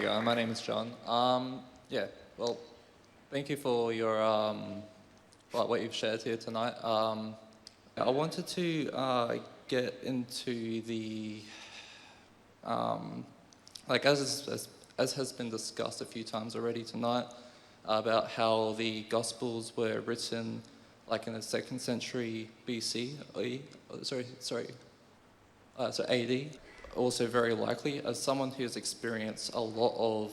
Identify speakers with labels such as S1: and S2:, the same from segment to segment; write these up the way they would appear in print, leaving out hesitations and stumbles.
S1: you go. My name is John. Well, thank you for your what you've shared here tonight. I wanted to get into the as has been discussed a few times already tonight about how the Gospels were written like in the 2nd century BC, so AD. Also very likely, as someone who's experienced a lot of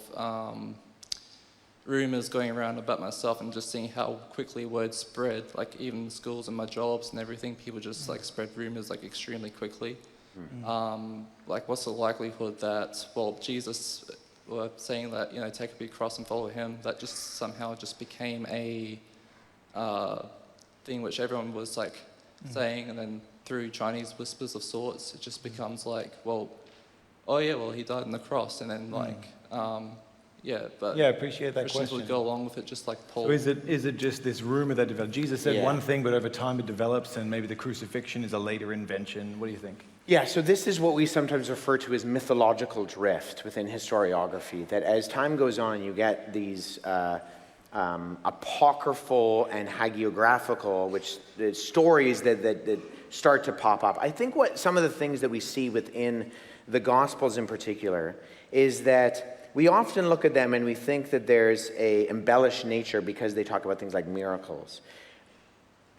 S1: rumors going around about myself and just seeing how quickly word spread, like even in schools and my jobs and everything, people just like spread rumors like extremely quickly. Like what's the likelihood that, well, Jesus were saying that, you know, take up your cross and follow him, that just somehow just became a thing which everyone was like saying, and then through Chinese whispers of sorts, it just becomes like, well, oh yeah, well, he died on the cross, and then like, but
S2: I appreciate that
S1: Christians
S2: question.
S1: would go along with it just like Paul.
S2: So is it just this rumor that developed? Jesus said one thing, but over time it develops, and maybe the crucifixion is a later invention. What do you think?
S3: Yeah, so this is what we sometimes refer to as mythological drift within historiography, that as time goes on, you get these apocryphal and hagiographical, which the stories that start to pop up. I think what some of the things that we see within the Gospels in particular is that we often look at them and we think that there's a embellished nature because they talk about things like miracles.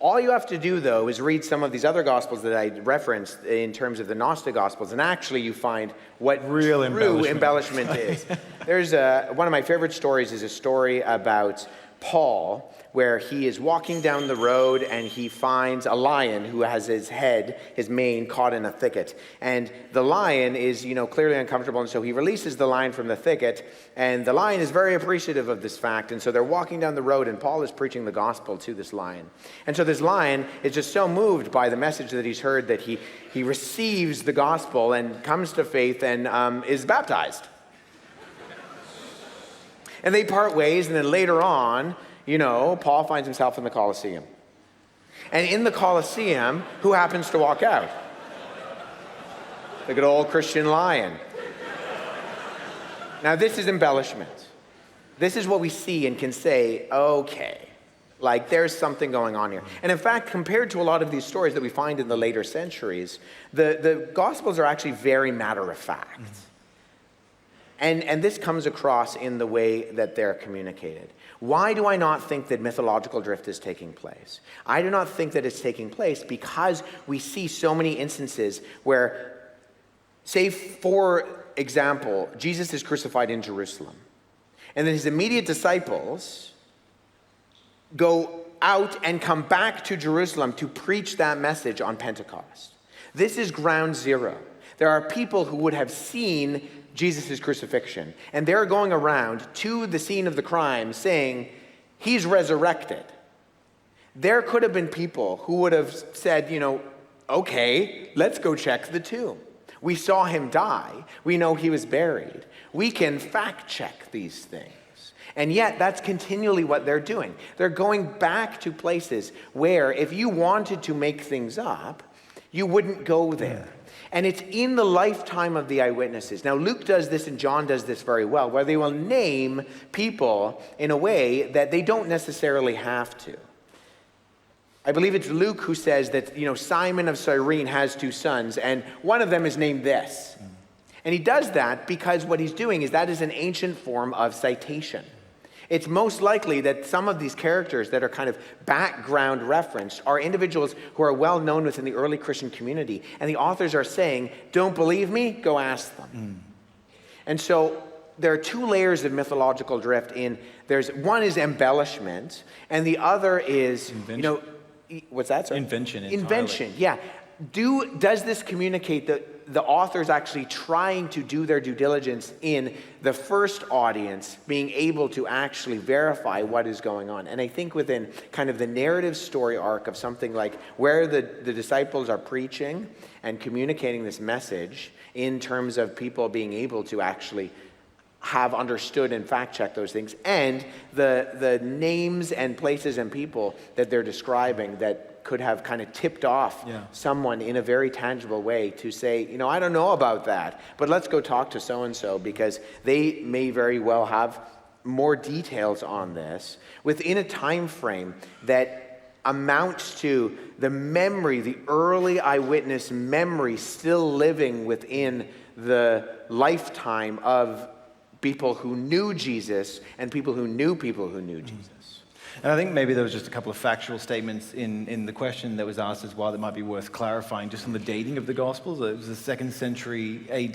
S3: All you have to do, though, is read some of these other Gospels that I referenced in terms of the Gnostic Gospels, and actually you find what
S2: real
S3: true embellishment is. There's one of my favorite stories is a story about Paul, where he is walking down the road and he finds a lion who has his head, his mane, caught in a thicket. And the lion is, clearly uncomfortable, and so he releases the lion from the thicket, and the lion is very appreciative of this fact, and so they're walking down the road, and Paul is preaching the gospel to this lion. And so this lion is just so moved by the message that he's heard that he receives the gospel and comes to faith and is baptized. And they part ways, and then later on, Paul finds himself in the Colosseum. And in the Colosseum, who happens to walk out? The good old Christian lion. Now, this is embellishment. This is what we see and can say, okay, like there's something going on here. And in fact, compared to a lot of these stories that we find in the later centuries, the Gospels are actually very matter of fact. And this comes across in the way that they're communicated. Why do I not think that mythological drift is taking place? I do not think that it's taking place because we see so many instances where, say, for example, Jesus is crucified in Jerusalem. And then his immediate disciples go out and come back to Jerusalem to preach that message on Pentecost. This is ground zero. There are people who would have seen Jesus' crucifixion, and they're going around to the scene of the crime saying, he's resurrected. There could have been people who would have said, okay, let's go check the tomb. We saw him die. We know he was buried. We can fact check these things. And yet, that's continually what they're doing. They're going back to places where if you wanted to make things up, you wouldn't go there. And it's in the lifetime of the eyewitnesses. Now, Luke does this and John does this very well, where they will name people in a way that they don't necessarily have to. I believe it's Luke who says that, Simon of Cyrene has 2 sons, and one of them is named this. And he does that because what he's doing is that is an ancient form of citation. It's most likely that some of these characters that are kind of background referenced are individuals who are well known within the early Christian community. And the authors are saying, don't believe me? Go ask them. And so there are 2 layers of mythological drift one is embellishment, and the other is,
S2: invention.
S3: What's that, sir?
S2: Invention.
S3: Invention, yeah. Does this communicate that the author's actually trying to do their due diligence in the first audience, being able to actually verify what is going on? And I think within kind of the narrative story arc of something like where the disciples are preaching and communicating this message in terms of people being able to actually have understood and fact-check those things, and the names and places and people that they're describing that that could have kind of tipped off
S2: Yeah.
S3: someone in a very tangible way to say, I don't know about that, but let's go talk to so-and-so because they may very well have more details on this within a time frame that amounts to the memory, the early eyewitness memory still living within the lifetime of people who knew Jesus and people who knew Jesus.
S2: And I think maybe there was just a couple of factual statements in the question that was asked as well that might be worth clarifying, just on the dating of the Gospels. It was the 2nd century AD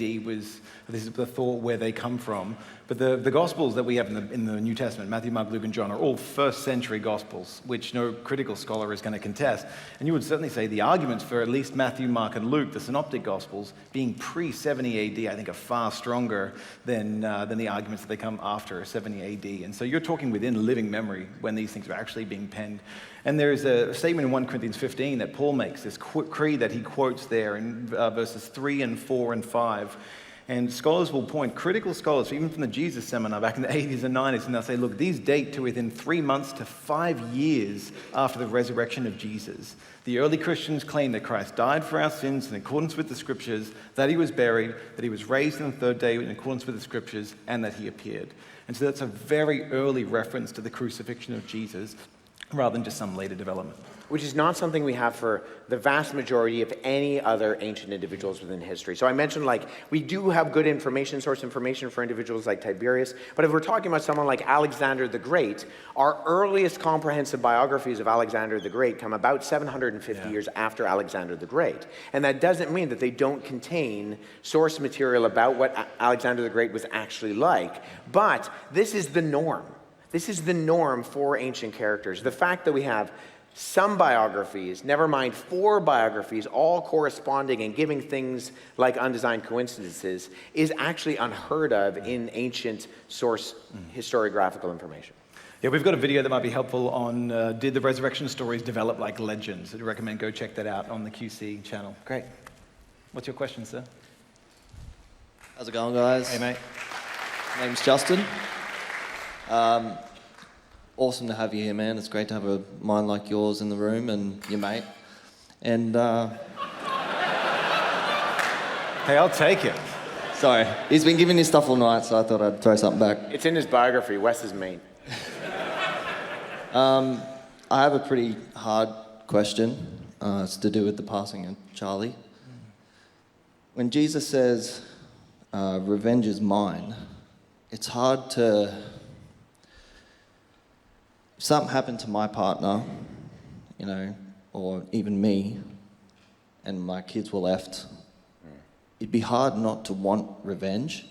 S2: this is the thought where they come from. But the Gospels that we have in the New Testament, Matthew, Mark, Luke, and John, are all 1st century Gospels, which no critical scholar is going to contest. And you would certainly say the arguments for at least Matthew, Mark, and Luke, the Synoptic Gospels, being pre-70 AD, I think are far stronger than the arguments that they come after 70 AD. And so you're talking within living memory when these things are actually being penned. And there's a statement in 1 Corinthians 15 that Paul makes, this creed that he quotes there in verses 3 and 4 and 5. And scholars will point, critical scholars, even from the Jesus Seminar back in the 80s and 90s, and they'll say, look, these date to within 3 months to 5 years after the resurrection of Jesus. The early Christians claimed that Christ died for our sins in accordance with the Scriptures, that he was buried, that he was raised on the 3rd day in accordance with the Scriptures, and that he appeared. And so that's a very early reference to the crucifixion of Jesus, rather than just some later development.
S3: Which is not something we have for the vast majority of any other ancient individuals within history. So I mentioned, we do have good source information for individuals like Tiberius, but if we're talking about someone like Alexander the Great, our earliest comprehensive biographies of Alexander the Great come about 750 years after Alexander the Great. And that doesn't mean that they don't contain source material about what Alexander the Great was actually like, but this is the norm. This is the norm for ancient characters. The fact that we have some biographies, never mind 4 biographies, all corresponding and giving things like undesigned coincidences, is actually unheard of in ancient source historiographical information.
S2: Yeah, we've got a video that might be helpful on did the resurrection stories develop like legends? I'd recommend go check that out on the QC channel. Great. What's your question, sir?
S4: How's it going, guys?
S2: Hey, mate.
S4: My name's Justin. Awesome to have you here, man. It's great to have a mind like yours in the room and your mate. And,
S2: Hey, I'll take it.
S4: sorry, he's been giving his stuff all night, so I thought I'd throw something back.
S3: It's in his biography, Wes's mate.
S4: I have a pretty hard question. It's to do with the passing of Charlie. When Jesus says, revenge is mine, it's hard to... If something happened to my partner, or even me, and my kids were left, it'd be hard not to want revenge.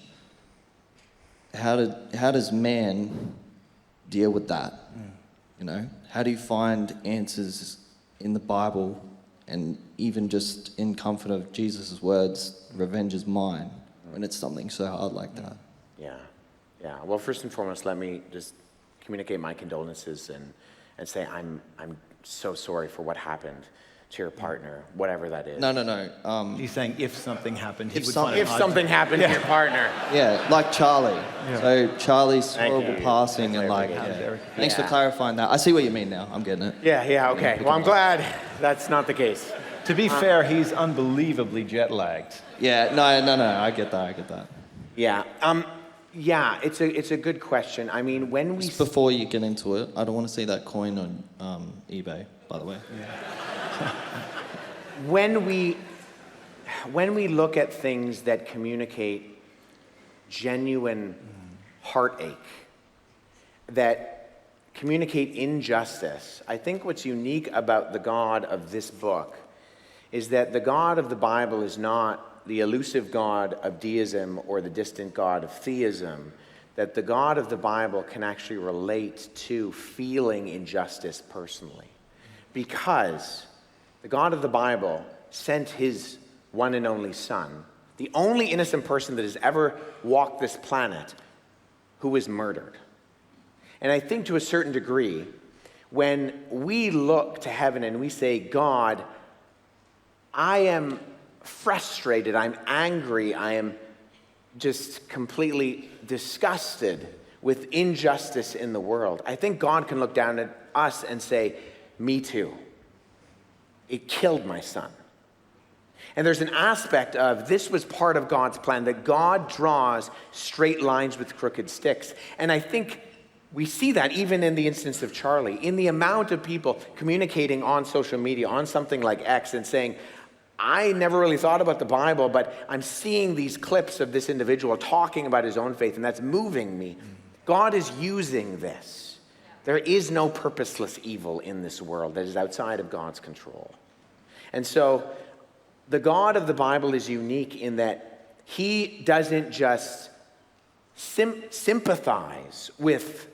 S4: How does man deal with that? How do you find answers in the Bible and even just in comfort of Jesus' words, revenge is mine, when it's something so hard like that?
S3: Yeah. Well, first and foremost, let me just communicate my condolences and say I'm so sorry for what happened to your partner, whatever that is.
S4: No.
S2: He's saying if something happened, he
S4: If
S2: would
S4: some-
S2: find it
S3: If
S2: hard
S3: something happened to your partner.
S4: Yeah, like Charlie.
S2: Yeah.
S4: So Charlie's
S3: Thank
S4: horrible
S3: you.
S4: passing and thanks for clarifying that. I see what you mean now. I'm getting it.
S3: Yeah, okay. Well, I'm glad that's not the case.
S2: To be fair, he's unbelievably jet lagged.
S4: Yeah, no, I get that.
S3: Yeah. It's a good question. I mean, when we...
S4: Just before you get into it, I don't want to see that coin on eBay, by the way.
S3: When we look at things that communicate genuine heartache, that communicate injustice, I think what's unique about the God of this book is that the God of the Bible is not the elusive God of deism or the distant God of theism, that the God of the Bible can actually relate to feeling injustice personally. Because the God of the Bible sent his one and only Son, the only innocent person that has ever walked this planet, who was murdered. And I think to a certain degree, when we look to heaven and we say, God, I am frustrated, I'm angry, I am just completely disgusted with injustice in the world, I think God can look down at us and say, me too. it killed my son. And there's an aspect of this was part of God's plan, that God draws straight lines with crooked sticks. And I think we see that even in the instance of Charlie, in the amount of people communicating on social media, on something like X, and saying, I never really thought about the Bible, but I'm seeing these clips of this individual talking about his own faith, and that's moving me. God is using this. There is no purposeless evil in this world that is outside of God's control. And so the God of the Bible is unique in that he doesn't just sympathize with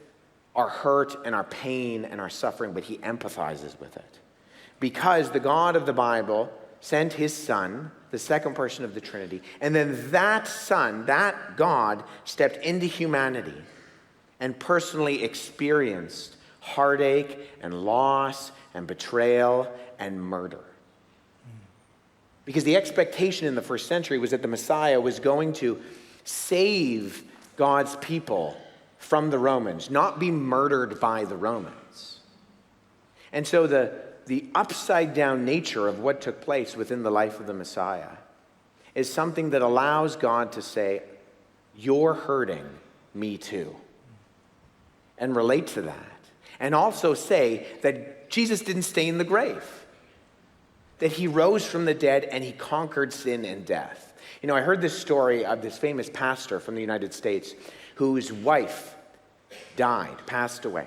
S3: our hurt and our pain and our suffering, but he empathizes with it. Because the God of the Bible sent his son, the second person of the Trinity, and then that son, that God, stepped into humanity and personally experienced heartache and loss and betrayal and murder. Because the expectation in the first century was that the Messiah was going to save God's people from the Romans, not be murdered by the Romans. And so the upside down nature of what took place within the life of the Messiah is something that allows God to say, you're hurting, me too. And relate to that. And also say that Jesus didn't stay in the grave. That he rose from the dead and he conquered sin and death. You know, I heard this story of this famous pastor from the United States whose wife died, passed away.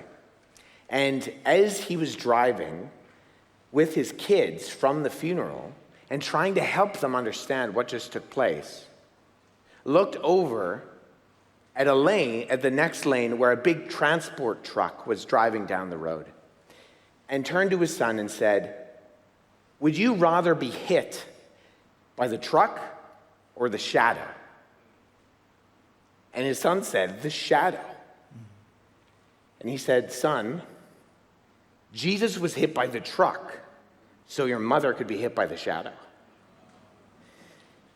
S3: And as he was driving with his kids from the funeral and trying to help them understand what just took place, looked over at a lane, at the next lane where a big transport truck was driving down the road, and turned to his son and said, would you rather be hit by the truck or the shadow? And his son said, the shadow. And he said, son, Jesus was hit by the truck, so your mother could be hit by the shadow.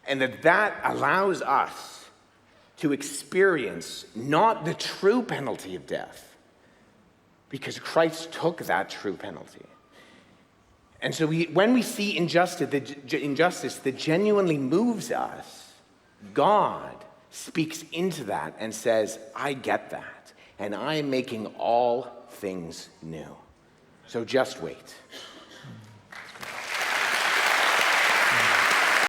S3: And that allows us to experience not the true penalty of death, because Christ took that true penalty. And so when we see injustice that genuinely moves us, God speaks into that and says, I get that, and I am making all things new. So just wait.